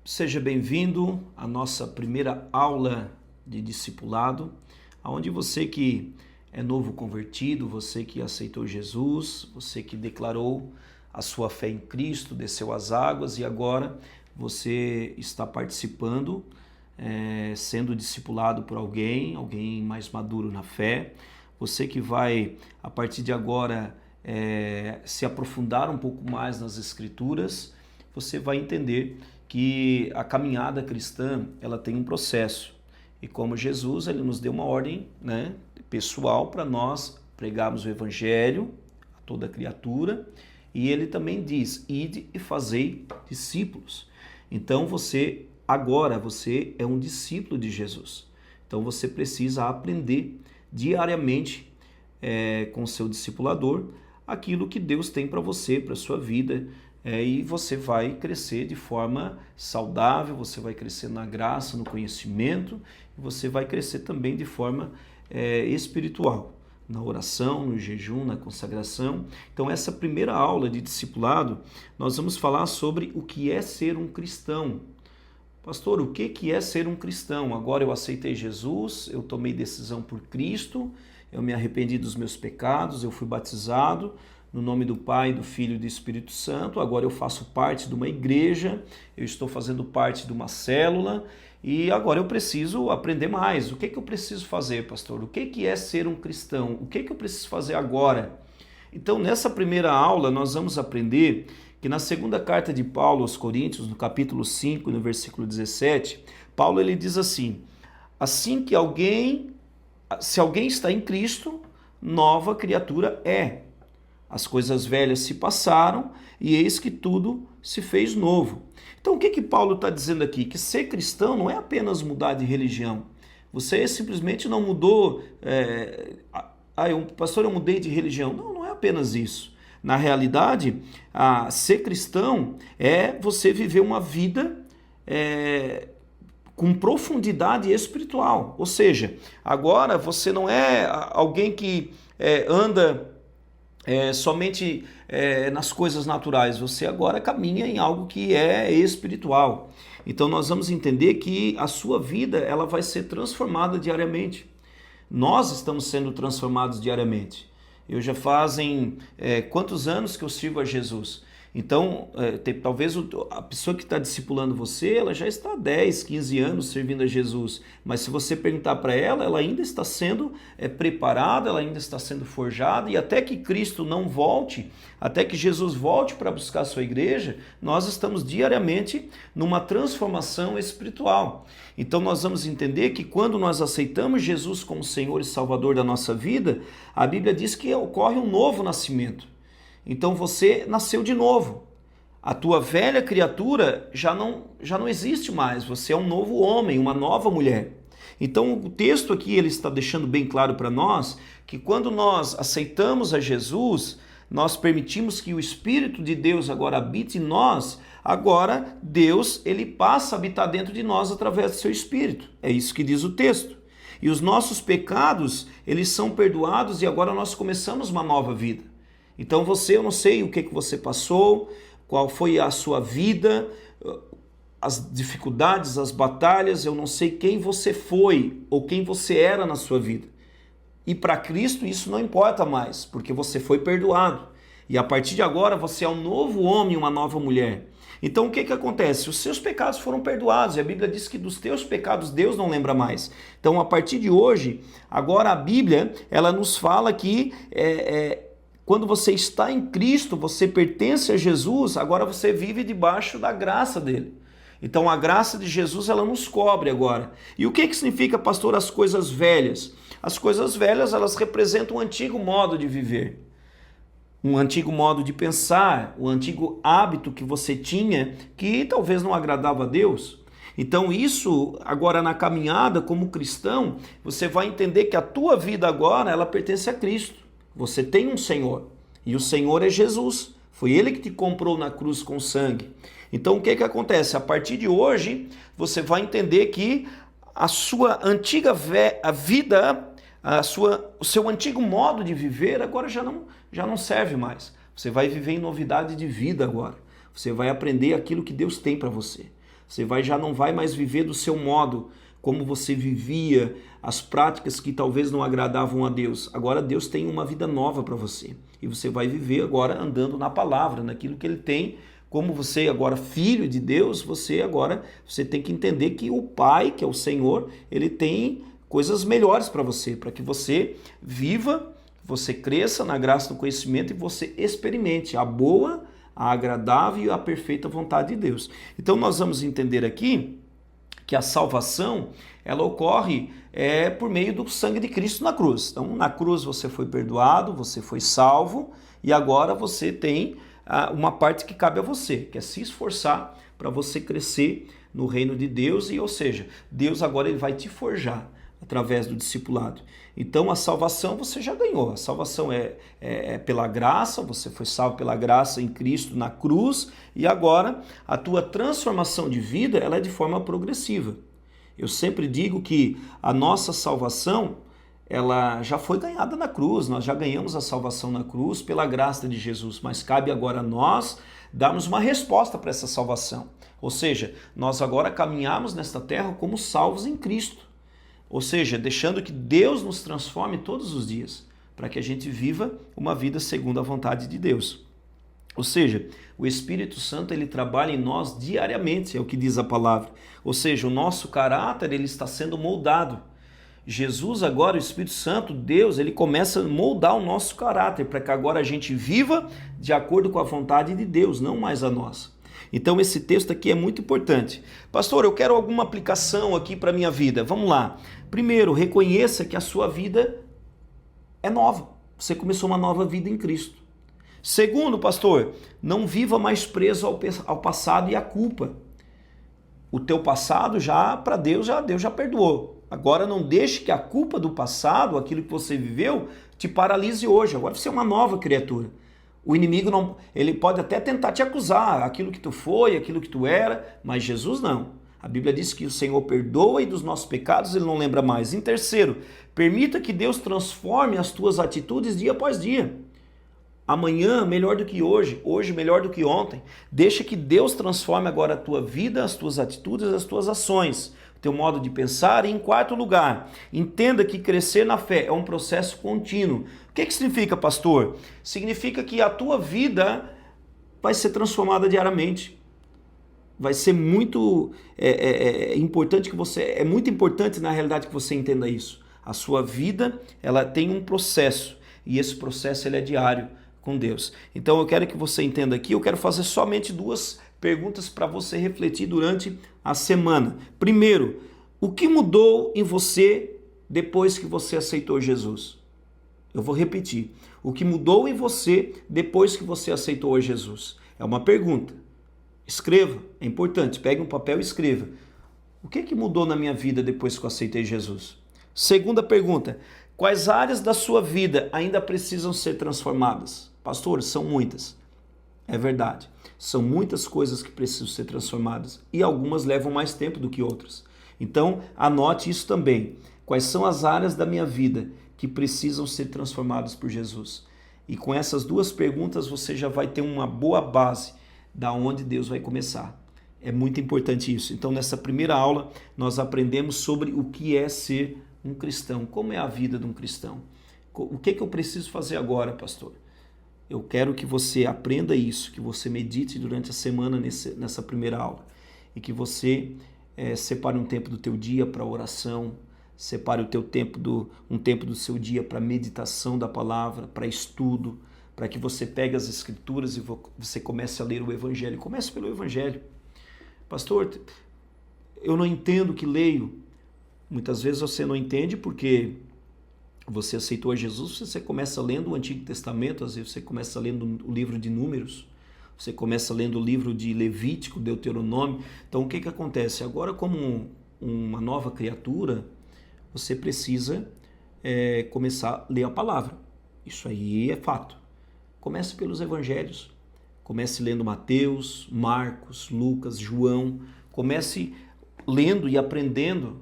Seja bem-vindo à nossa primeira aula de discipulado, onde você que é novo convertido, você que aceitou Jesus, você que declarou a sua fé em Cristo, desceu às águas e agora você está participando, sendo discipulado por alguém mais maduro na fé. Você que vai, a partir de agora, se aprofundar um pouco mais nas Escrituras, você vai entender que a caminhada cristã ela tem um processo. E como Jesus, ele nos deu uma ordem, pessoal para nós pregarmos o Evangelho a toda criatura. E ele também diz, ide e fazei discípulos. Então você é um discípulo de Jesus. Então você precisa aprender diariamente com o seu discipulador aquilo que Deus tem para você, para a sua vida. E você vai crescer de forma saudável, você vai crescer na graça, no conhecimento, e você vai crescer também de forma espiritual, na oração, no jejum, na consagração. Então essa primeira aula de discipulado, nós vamos falar sobre o que é ser um cristão. Pastor, o que é ser um cristão? Agora eu aceitei Jesus, eu tomei decisão por Cristo, eu me arrependi dos meus pecados, eu fui batizado no nome do Pai, do Filho e do Espírito Santo. Agora eu faço parte de uma igreja, eu estou fazendo parte de uma célula e agora eu preciso aprender mais. O que eu preciso fazer, pastor? O que é ser um cristão? O que eu preciso fazer agora? Então, nessa primeira aula, nós vamos aprender que na segunda carta de Paulo aos Coríntios, no capítulo 5, no versículo 17, Paulo ele diz assim: se alguém está em Cristo, nova criatura é. As coisas velhas se passaram e eis que tudo se fez novo. Então o que Paulo está dizendo aqui? Que ser cristão não é apenas mudar de religião. Você simplesmente não mudou, pastor, eu mudei de religião. Não é apenas isso. Na realidade, ser cristão é você viver uma vida com profundidade espiritual. Ou seja, agora você não é alguém que anda somente nas coisas naturais, você agora caminha em algo que é espiritual. Então nós vamos entender que a sua vida ela vai ser transformada diariamente. Nós estamos sendo transformados diariamente. Eu já fazem quantos anos que eu sirvo a Jesus? Então, talvez a pessoa que está discipulando você, ela já está há 10, 15 anos servindo a Jesus. Mas se você perguntar para ela, ela ainda está sendo preparada, ela ainda está sendo forjada. E até que Cristo não volte, até que Jesus volte para buscar a sua igreja, nós estamos diariamente numa transformação espiritual. Então nós vamos entender que quando nós aceitamos Jesus como Senhor e Salvador da nossa vida, a Bíblia diz que ocorre um novo nascimento. Então você nasceu de novo. A tua velha criatura já não existe mais. Você é um novo homem, uma nova mulher. Então o texto aqui ele está deixando bem claro para nós que quando nós aceitamos a Jesus, nós permitimos que o Espírito de Deus agora habite em nós. Agora Deus ele passa a habitar dentro de nós através do seu Espírito. É isso que diz o texto. E os nossos pecados eles são perdoados e agora nós começamos uma nova vida. Então eu não sei o que você passou, qual foi a sua vida, as dificuldades, as batalhas, eu não sei quem você foi ou quem você era na sua vida. E para Cristo isso não importa mais, porque você foi perdoado. E a partir de agora você é um novo homem, uma nova mulher. Então o que acontece? Os seus pecados foram perdoados e a Bíblia diz que dos teus pecados Deus não lembra mais. Então a partir de hoje, agora a Bíblia ela nos fala que quando você está em Cristo, você pertence a Jesus, agora você vive debaixo da graça dele. Então a graça de Jesus ela nos cobre agora. E o que significa, pastor, as coisas velhas? As coisas velhas elas representam um antigo modo de viver, um antigo modo de pensar, um antigo hábito que você tinha que talvez não agradava a Deus. Então isso, agora na caminhada como cristão, você vai entender que a tua vida agora ela pertence a Cristo. Você tem um Senhor, e o Senhor é Jesus. Foi Ele que te comprou na cruz com sangue. Então o que acontece? A partir de hoje, você vai entender que a sua antiga vida, o seu antigo modo de viver agora já não serve mais. Você vai viver em novidade de vida agora. Você vai aprender aquilo que Deus tem para você. Você já não vai mais viver do seu modo, como você vivia, as práticas que talvez não agradavam a Deus. Agora Deus tem uma vida nova para você. E você vai viver agora andando na palavra, naquilo que Ele tem. Como você agora filho de Deus, você tem que entender que o Pai, que é o Senhor, Ele tem coisas melhores para você, para que você viva, você cresça na graça do conhecimento e você experimente a boa, a agradável e a perfeita vontade de Deus. Então nós vamos entender aqui que a salvação, ela ocorre por meio do sangue de Cristo na cruz. Então na cruz você foi perdoado, você foi salvo e agora você tem uma parte que cabe a você, que é se esforçar para você crescer no reino de Deus, ou seja, Deus agora ele vai te forjar através do discipulado. Então a salvação você já ganhou, a salvação é pela graça, você foi salvo pela graça em Cristo na cruz, e agora a tua transformação de vida ela é de forma progressiva. Eu sempre digo que a nossa salvação ela já foi ganhada na cruz, nós já ganhamos a salvação na cruz pela graça de Jesus, mas cabe agora a nós darmos uma resposta para essa salvação. Ou seja, nós agora caminhamos nesta terra como salvos em Cristo. Ou seja, deixando que Deus nos transforme todos os dias, para que a gente viva uma vida segundo a vontade de Deus. Ou seja, o Espírito Santo ele trabalha em nós diariamente, é o que diz a palavra. Ou seja, o nosso caráter ele está sendo moldado. Jesus agora, o Espírito Santo, Deus, ele começa a moldar o nosso caráter para que agora a gente viva de acordo com a vontade de Deus, não mais a nossa. Então esse texto aqui é muito importante. Pastor, eu quero alguma aplicação aqui para a minha vida. Vamos lá. Primeiro, reconheça que a sua vida é nova. Você começou uma nova vida em Cristo. Segundo, pastor, não viva mais preso ao passado e à culpa. O teu passado já, para Deus já perdoou. Agora não deixe que a culpa do passado, aquilo que você viveu, te paralise hoje. Agora você é uma nova criatura. O inimigo não, ele pode até tentar te acusar, aquilo que tu foi, aquilo que tu era, mas Jesus não. A Bíblia diz que o Senhor perdoa e dos nossos pecados ele não lembra mais. Em terceiro, permita que Deus transforme as tuas atitudes dia após dia. Amanhã melhor do que hoje, hoje melhor do que ontem. Deixa que Deus transforme agora a tua vida, as tuas atitudes, as tuas ações, o teu modo de pensar. E em quarto lugar, entenda que crescer na fé é um processo contínuo. O que significa, pastor? Significa que a tua vida vai ser transformada diariamente. Vai ser muito importante que você, é muito importante na realidade que você entenda isso. A sua vida, ela tem um processo e esse processo ele é diário com Deus. Então eu quero que você entenda aqui, eu quero fazer somente duas perguntas para você refletir durante a semana. Primeiro, o que mudou em você depois que você aceitou Jesus? Eu vou repetir. O que mudou em você depois que você aceitou Jesus? É uma pergunta. Escreva, é importante. Pegue um papel e escreva. O que mudou na minha vida depois que eu aceitei Jesus? Segunda pergunta. Quais áreas da sua vida ainda precisam ser transformadas? Pastor, são muitas. É verdade. São muitas coisas que precisam ser transformadas e algumas levam mais tempo do que outras. Então, anote isso também. Quais são as áreas da minha vida que precisam ser transformadas por Jesus? E com essas duas perguntas você já vai ter uma boa base da onde Deus vai começar. É muito importante isso. Então, nessa primeira aula, nós aprendemos sobre o que é ser um cristão. Como é a vida de um cristão? O que eu preciso fazer agora, pastor? Eu quero que você aprenda isso, que você medite durante a semana nessa primeira aula e que você separe um tempo do teu dia para oração, separe o teu um tempo do seu dia para meditação da palavra, para estudo, para que você pegue as escrituras e você comece a ler o Evangelho. Comece pelo Evangelho. Pastor, eu não entendo o que leio. Muitas vezes você não entende porque você aceitou a Jesus, você começa lendo o Antigo Testamento, às vezes você começa lendo o livro de Números, você começa lendo o livro de Levítico, Deuteronômio. Então o que acontece? Agora, como uma nova criatura, você precisa começar a ler a palavra. Isso aí é fato. Comece pelos evangelhos. Comece lendo Mateus, Marcos, Lucas, João. Comece lendo e aprendendo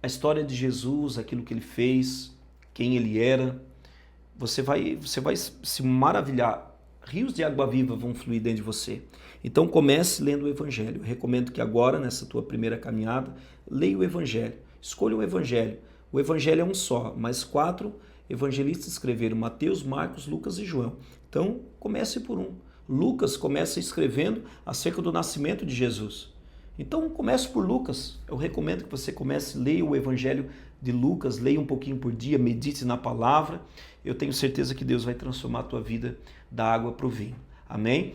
a história de Jesus, aquilo que ele fez, quem ele era. Você vai se maravilhar. Rios de água viva vão fluir dentro de você. Então comece lendo o Evangelho. Eu recomendo que agora, nessa tua primeira caminhada, leia o Evangelho. Escolha o Evangelho. O Evangelho é um só, mas 4 evangelistas escreveram: Mateus, Marcos, Lucas e João. Então comece por um. Lucas começa escrevendo acerca do nascimento de Jesus. Então comece por Lucas. Eu recomendo que você comece, leia o Evangelho de Lucas, leia um pouquinho por dia, medite na palavra. Eu tenho certeza que Deus vai transformar a tua vida da água para o vinho. Amém?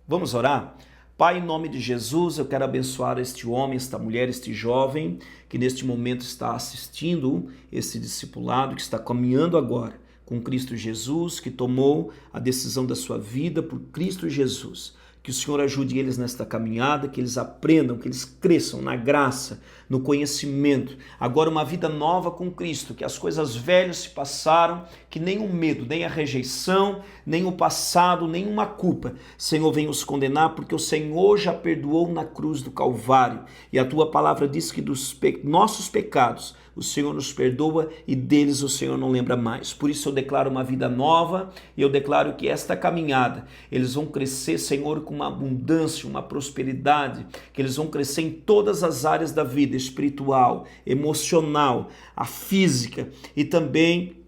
Vamos orar? Pai, em nome de Jesus, eu quero abençoar este homem, esta mulher, este jovem que neste momento está assistindo esse discipulado, que está caminhando agora com Cristo Jesus, que tomou a decisão da sua vida por Cristo Jesus. Que o Senhor ajude eles nesta caminhada, que eles aprendam, que eles cresçam na graça, no conhecimento. Agora uma vida nova com Cristo, que as coisas velhas se passaram, que nem o medo, nem a rejeição, nem o passado, nenhuma culpa, Senhor, venha os condenar, porque o Senhor já perdoou na cruz do Calvário. E a tua palavra diz que dos nossos pecados o Senhor nos perdoa e deles o Senhor não lembra mais. Por isso eu declaro uma vida nova e eu declaro que esta caminhada, eles vão crescer, Senhor, com uma abundância, uma prosperidade, que eles vão crescer em todas as áreas da vida, espiritual, emocional, a física e também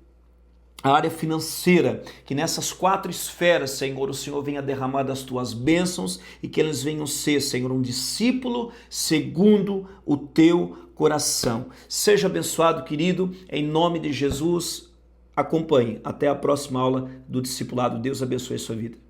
a área financeira, que nessas 4 esferas, Senhor, o Senhor venha derramar das tuas bênçãos e que eles venham ser, Senhor, um discípulo segundo o teu coração. Seja abençoado, querido, em nome de Jesus. Acompanhe. Até a próxima aula do discipulado. Deus abençoe a sua vida.